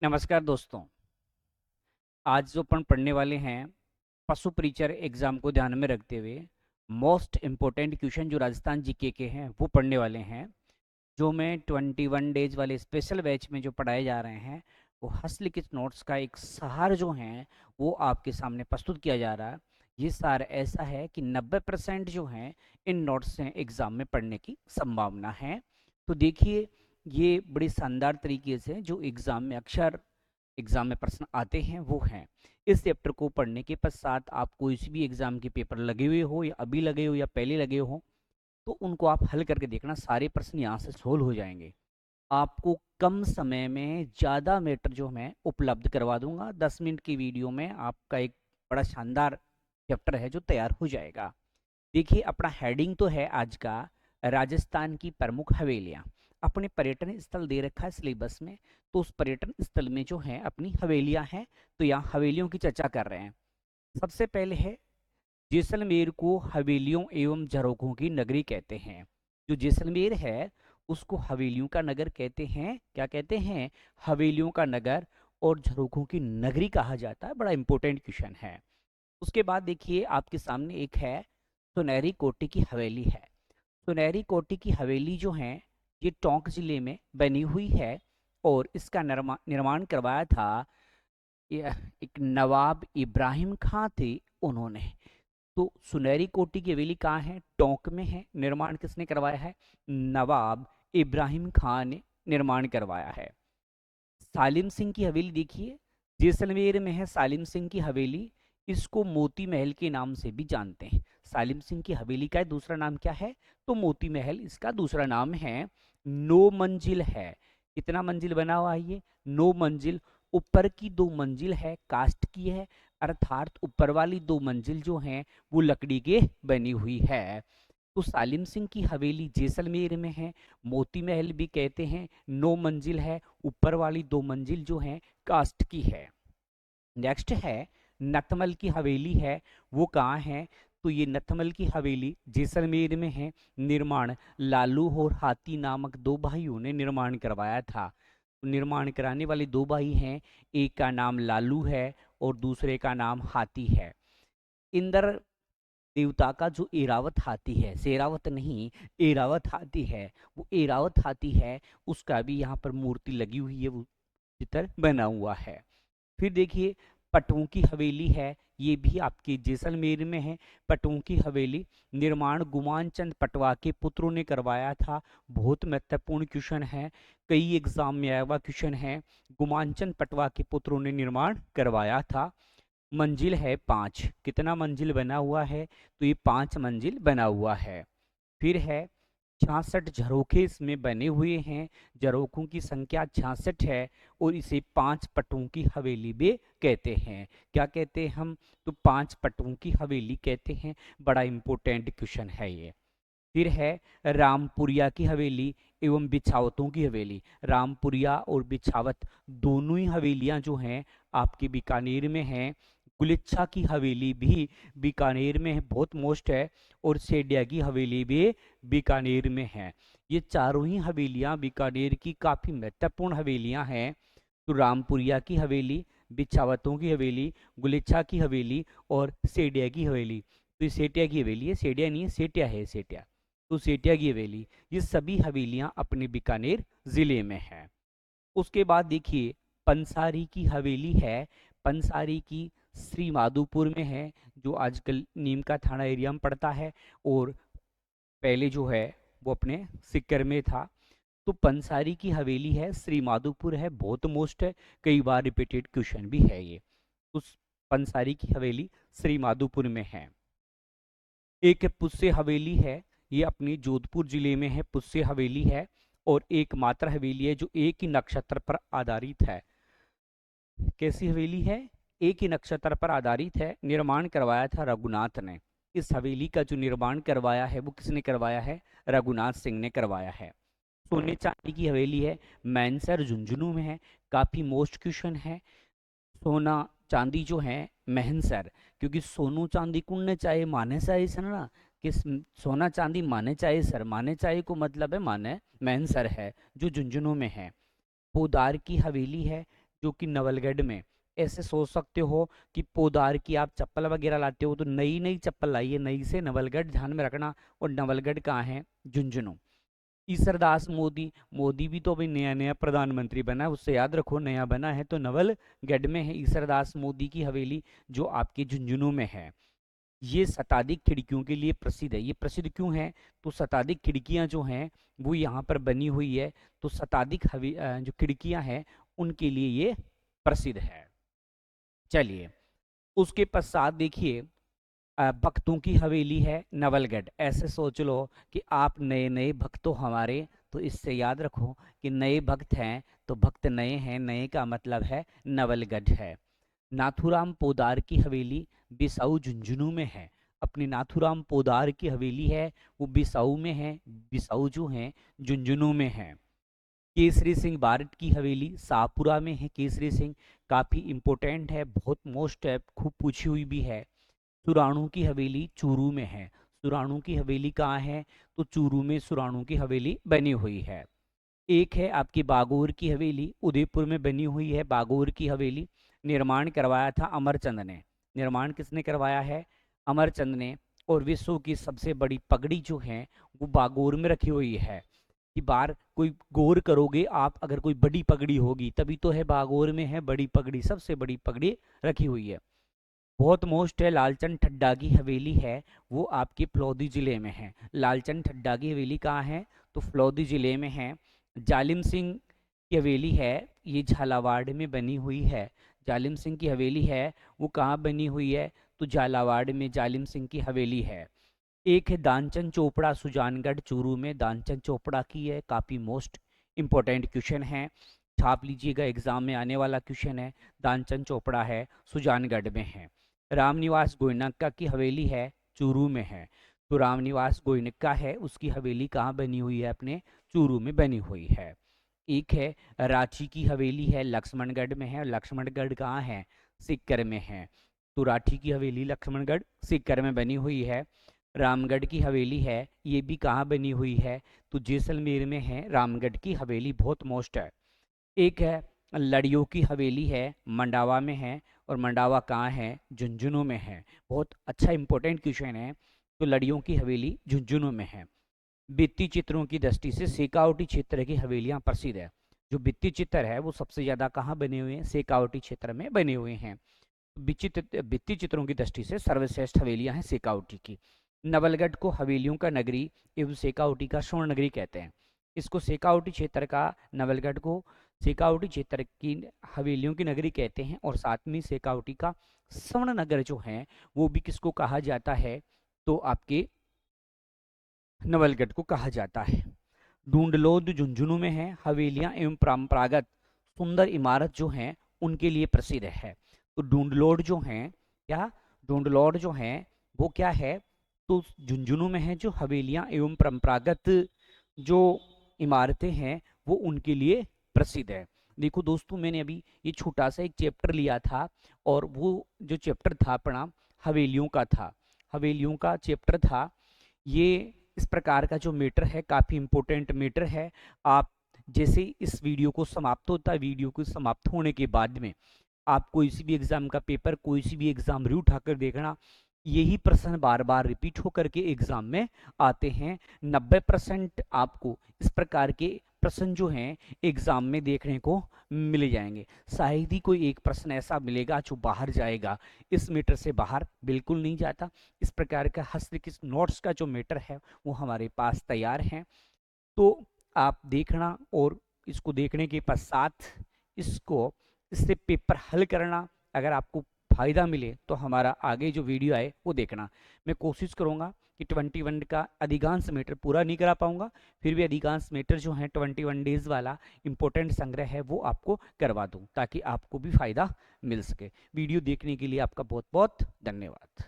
नमस्कार दोस्तों। आज जो अपन पढ़ने वाले हैं पशु परीक्षर एग्जाम को ध्यान में रखते हुए मोस्ट इम्पोर्टेंट क्वेश्चन जो राजस्थान जीके के हैं वो पढ़ने वाले हैं। जो मैं 21 डेज वाले स्पेशल बैच में जो पढ़ाए जा रहे हैं वो हस्तलिखित नोट्स का एक सार जो है वो आपके सामने प्रस्तुत किया जा रहा है। ये सार ऐसा है कि 90% जो हैं इन नोट्स से एग्जाम में पढ़ने की संभावना है। तो देखिए, ये बड़ी शानदार तरीके से जो एग्जाम में अक्सर एग्जाम में प्रश्न आते हैं वो हैं। इस चैप्टर को पढ़ने के पश्चात आप कोई सी भी एग्जाम के पेपर लगे हुए हो या अभी लगे हो या पहले लगे हो तो उनको आप हल करके देखना, सारे प्रश्न यहाँ से सोल्व हो जाएंगे। आपको कम समय में ज़्यादा मैटर जो मैं उपलब्ध करवा दूंगा। 10 मिनट की वीडियो में आपका एक बड़ा शानदार चैप्टर है जो तैयार हो जाएगा। देखिए, अपना हेडिंग तो है आज का राजस्थान की प्रमुख हवेलियाँ। अपने पर्यटन स्थल दे रखा है सिलेबस में, तो उस पर्यटन स्थल में जो है अपनी हवेलियाँ हैं, तो यहाँ हवेलियों की चर्चा कर रहे हैं। सबसे पहले है जैसलमेर को हवेलियों एवं झरोखों की नगरी कहते हैं। जो जैसलमेर है उसको हवेलियों का नगर कहते हैं। क्या कहते हैं? हवेलियों का नगर और झरोखों की नगरी कहा जाता है। बड़ा इंपॉर्टेंट क्वेश्चन है। उसके बाद देखिए, आपके सामने एक है सुनहरी कोटी की हवेली है। सुनहरी कोटी की हवेली जो है ये टोंक जिले में बनी हुई है और इसका निर्माण करवाया था एक नवाब इब्राहिम खां थे उन्होंने। तो सुनहरी कोटी की हवेली कहाँ है? टोंक में है। निर्माण किसने करवाया है? नवाब इब्राहिम खान ने निर्माण करवाया है। सालिम सिंह की हवेली देखिए, जैसलमेर में है सालिम सिंह की हवेली। इसको मोती महल के नाम से भी जानते हैं। सालिम सिंह की हवेली का दूसरा नाम क्या है? तो मोती महल इसका दूसरा नाम है। 9 मंजिल है। कितना मंजिल बना हुआ है ये? 9 मंजिल। ऊपर की 2 मंजिल है कास्ट की है, अर्थात ऊपर वाली 2 मंजिल जो हैं वो लकड़ी के बनी हुई है। तो सालिम सिंह की हवेली जैसलमेर में है। मोती महल भी कहते हैं। 9 मंजिल है, ऊपर वाली 2 मंजिल जो है कास्ट की है। नेक्स्ट है नथमल की हवेली है। वो कहाँ है? तो ये नथमल की हवेली जैसलमेर में है। निर्माण लालू और हाथी नामक 2 भाइयों ने निर्माण करवाया था। तो निर्माण कराने वाले 2 भाई हैं, एक का नाम लालू है और दूसरे का नाम हाथी है। इंद्र देवता का जो एरावत हाथी है, शेरावत नहीं, एरावत हाथी है, वो एरावत हाथी है, उसका भी यहाँ पर मूर्ति लगी हुई है, वो चित्र बना हुआ है। फिर देखिए, पटों की हवेली है, ये भी आपकी जैसलमेर में है। पटों की हवेली निर्माण गुमान चंद पटवा के पुत्रों ने करवाया था। बहुत महत्वपूर्ण क्वेश्चन है, कई एग्जाम में आया हुआ क्वेश्चन है। गुमान चंद पटवा के पुत्रों ने निर्माण करवाया था। मंजिल है 5। कितना मंजिल बना हुआ है? तो ये 5 मंजिल बना हुआ है। फिर है 66 झरोखे इसमें बने हुए हैं। झरोखों की संख्या 66 है और इसे 5 पटों की हवेली भी कहते हैं। क्या कहते हैं हम? तो 5 पटों की हवेली कहते हैं। बड़ा इंपॉर्टेंट क्वेश्चन है ये। फिर है रामपुरिया की हवेली एवं बिछावतों की हवेली। रामपुरिया और बिछावत दोनों ही हवेलियां जो हैं आपके बीकानेर में हैं। गुलिच्छा की हवेली भी बीकानेर में है, बहुत मोस्ट है। और सेडिया की हवेली भी बीकानेर में है। ये चारों ही हवेलियां बीकानेर की काफ़ी महत्वपूर्ण हवेलियां हैं। तो रामपुरिया की हवेली, बिछावतों की हवेली, गुलिच्छा की हवेली और सेडिया की हवेली। तो ये सेठिया की हवेली है, सेडिया नहीं है, सेठिया है, सेठिया। तो सेठिया की हवेली, ये सभी हवेलियां अपने बीकानेर जिले में है। उसके बाद देखिए, पंसारी की हवेली है। पंसारी की श्री माधोपुर में है, जो आजकल नीम का थाना एरिया में पड़ता है और पहले जो है वो अपने सिक्कर में था। तो पंसारी की हवेली है, श्री माधोपुर है, बहुत मोस्ट है, कई बार रिपीटेड क्वेश्चन भी है ये। उस पंसारी की हवेली श्री माधोपुर में है। एक पुष्य हवेली है, ये अपनी जोधपुर जिले में है, पुष्य हवेली है। और एक मात्र हवेली है जो एक ही नक्षत्र पर आधारित है। कैसी हवेली है? एक ही नक्षत्र पर आधारित है। निर्माण करवाया था रघुनाथ ने। इस हवेली का जो निर्माण करवाया है वो किसने करवाया है? रघुनाथ सिंह ने करवाया है। सोने चांदी की हवेली है, मैनसर झुंझुनू में है। काफी मोस्ट क्वेश्चन है। सोना चांदी जो है महनसर, क्योंकि सोनू चांदी कुन्ने चाहे माने चाहे सर ना, कि सोना चांदी माने चाहे सर, माने चाहे को मतलब है माने महनसर है जो झुंझुनू में है। पोदार की हवेली है, जो कि नवलगढ़ में। ऐसे सोच सकते हो कि पोदार की आप चप्पल वगैरह लाते हो तो नई नई चप्पल लाइए, नई से नवलगढ़ ध्यान में रखना। और नवलगढ़ कहाँ है? झुंझुनू। ईसरदास मोदी, मोदी भी तो अभी नया नया प्रधानमंत्री बना है, उससे याद रखो, नया बना है तो नवलगढ़ में है ईसरदास मोदी की हवेली, जो आपके झुंझुनू में है। ये शताधिक खिड़कियों के लिए प्रसिद्ध है। ये प्रसिद्ध क्यों है? तो शताधिक खिड़कियां जो हैं वो यहाँ पर बनी हुई है, तो शताधिक जो खिड़कियां हैं उनके लिए ये प्रसिद्ध है। चलिए, उसके पश्चात देखिए, भक्तों की हवेली है नवलगढ़। ऐसे सोच लो कि आप नए नए भक्त हो हमारे, तो इससे याद रखो कि नए भक्त हैं तो भक्त नए हैं, नए का मतलब है नवलगढ़ है। नाथूराम पोदार की हवेली बिसाऊ झुंझुनू में है। अपनी नाथूराम पोदार की हवेली है वो बिसाऊ में है, बिसाऊ जो है झुंझुनू में है। केसरी सिंह बारट की हवेली शाहपुरा में है। केसरी सिंह काफ़ी इंपॉर्टेंट है, बहुत मोस्ट है, खूब पूछी हुई भी है। सुराणु की हवेली चूरू में है। सुराणु की हवेली कहाँ है? तो चूरू में सुराणु की हवेली बनी हुई है। एक है आपकी बागोर की हवेली, उदयपुर में बनी हुई है बागोर की हवेली। निर्माण करवाया था अमरचंद ने। निर्माण किसने करवाया है? अमरचंद ने। और विश्व की सबसे बड़ी पगड़ी जो है वो बागोर में रखी हुई है। कि बार कोई गौर करोगे आप, अगर कोई बड़ी पगड़ी होगी तभी तो है, बागोर में है बड़ी पगड़ी, सबसे बड़ी पगड़ी रखी हुई है। बहुत मोस्ट है लालचंद ठड्डा की हवेली है, वो आपके फलौदी जिले में है। लालचंद ठड्डा की हवेली कहाँ है? तो फलौदी जिले में है। जालिम सिंह की हवेली है, ये झालावाड़ में बनी हुई है। जालिम सिंह की हवेली है वो कहाँ बनी हुई है? तो झालावाड़ में जालिम सिंह की हवेली है। एक है दानचंद चोपड़ा सुजानगढ़ चूरू में। दानचंद चोपड़ा की है, काफ़ी मोस्ट इंपॉर्टेंट क्वेश्चन है, छाप लीजिएगा, एग्जाम में आने वाला क्वेश्चन है। दानचंद चोपड़ा है, सुजानगढ़ में है। रामनिवास गोयनक्का की हवेली है, चूरू में है। तो रामनिवास गोयनक्का है, उसकी हवेली कहाँ बनी हुई है? अपने चूरू में बनी हुई है। एक है रांची की हवेली है, लक्ष्मणगढ़ में है। लक्ष्मणगढ़ कहाँ है? सीकर में है। तो रांची की हवेली लक्ष्मणगढ़ सीकर में बनी हुई है। रामगढ़ की हवेली है, ये भी कहाँ बनी हुई है? तो जैसलमेर में है रामगढ़ की हवेली, बहुत मोस्ट है। एक है लड़ियों की हवेली है, मंडावा में है। और मंडावा कहाँ है? झुंझुनू में है। बहुत अच्छा इंपॉर्टेंट क्वेश्चन है। तो लड़ियों की हवेली झुंझुनू में है। भित्ति चित्रों की दृष्टि से शेखावटी क्षेत्र की हवेलियां प्रसिद्ध है। जो भित्ति चित्र है वो सबसे ज्यादा कहाँ बने हुए हैं? शेखावटी क्षेत्र में बने हुए हैं। भित्ति चित्रों की दृष्टि से सर्वश्रेष्ठ हवेलियां हैं शेखावटी की। नवलगढ़ को हवेलियों का नगरी एवं शेखावटी का स्वर्ण नगरी कहते हैं। इसको शेखावटी क्षेत्र का, नवलगढ़ को शेखावटी क्षेत्र की हवेलियों की नगरी कहते हैं। और साथ में शेखावटी का स्वर्ण नगर जो है वो भी किसको कहा जाता है? तो आपके नवलगढ़ को कहा जाता है। ढूंढलोद झुंझुनू में है। हवेलियां एवं परंपरागत सुंदर इमारत जो हैं उनके लिए प्रसिद्ध है। तो ढूंढलोड जो हैं, क्या ढूंढलोड जो हैं वो क्या है? तो झुंझुनू में है। जो हवेलियां एवं परंपरागत जो इमारतें हैं वो उनके लिए प्रसिद्ध है। देखो दोस्तों, मैंने अभी ये छोटा सा एक चैप्टर लिया था, और वो जो चैप्टर था अपना हवेलियों का था। हवेलियों का चैप्टर था ये। इस प्रकार का जो मैटर है काफ़ी इंपॉर्टेंट मैटर है। आप जैसे इस वीडियो को समाप्त होता है, वीडियो को समाप्त होने के बाद में आप कोई सी भी एग्जाम का पेपर, कोई सी भी एग्जाम री उठाकर देखना, यही प्रश्न बार बार रिपीट होकर के एग्जाम में आते हैं। 90% आपको इस प्रकार के प्रश्न जो हैं एग्जाम में देखने को मिल जाएंगे। शायद ही कोई एक प्रश्न ऐसा मिलेगा जो बाहर जाएगा, इस मीटर से बाहर बिल्कुल नहीं जाता। इस प्रकार का हस्तलिखित नोट्स का जो मीटर है वो हमारे पास तैयार हैं, तो आप देखना। और इसको देखने के पश्चात इससे पेपर हल करना। अगर आपको फायदा मिले तो हमारा आगे जो वीडियो आए वो देखना। मैं कोशिश करूंगा कि 21 का अधिकांश मैटर पूरा नहीं करा पाऊंगा, फिर भी अधिकांश मैटर जो है 21 डेज वाला इंपॉर्टेंट संग्रह है वो आपको करवा दूं, ताकि आपको भी फायदा मिल सके। वीडियो देखने के लिए आपका बहुत बहुत धन्यवाद।